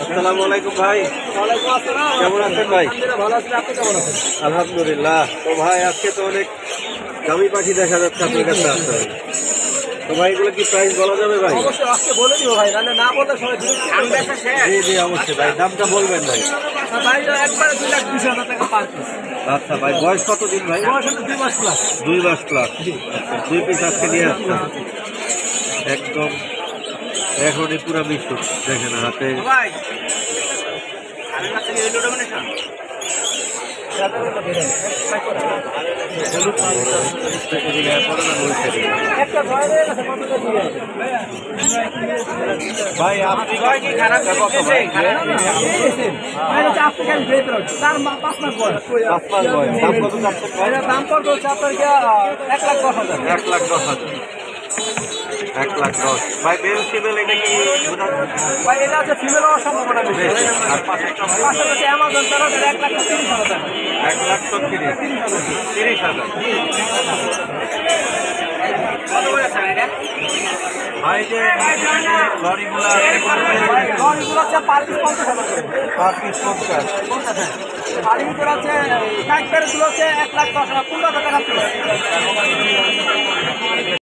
আসসালামুয়ালাইকুম ভাই। কেমন আছেন ভাই? আলহামদুলিল্লাহ। তো ভাই আজকে তো অনেক দামি পাখি দেখা যাচ্ছে আপনার কাছে আসতে হবে। তো ভাই এগুলো কি প্রাইস বলা যাবে ভাই? আজকে বলে দিও ভাই, না বললে সবাই জি জি অবশ্যই ভাই, দামটা বলবেন ভাই। ভাই একবারে 2,20,000 টাকা পার পিস। আচ্ছা ভাই, বয়স কতদিন ভাই? বয়স 2 মাস প্লাস। 2 মাস প্লাস। 2 পিস আজকে নিয়ে আসছেন একদম এখনই পুরা মিশুক দেখেন হাতে। ভাই ভাই আপনি কি খারাপ কত ভাই? ভাই এটা আফ্রিকান গ্রে থ্রোট, তার 5 মাস বয়স। 5 মাস বয়স। দাম কত যাচ্ছে ভাই? এটা দাম পড়বে হচ্ছে আপনার 1,10,000। 1,10,000। 1,10,000 ভাই। মেল ফিমেল এটা কি ভাই এটা হচ্ছে ফিমেল হওয়ার সম্ভাবনা বেশি। আর পাশেরটা ভাই? পাশে হচ্ছে অ্যামাজন, তার 1,30,000 টাকা। 1,30,000 কত করে আছে এটা? ভাই যে লরিগুলো লরিগুলো হচ্ছে পার পিস 50,000 করে। আর পিস 50। আর ভিতরে আছে টাইগারগুলো হচ্ছে 1,10,000 15,000 টাকা।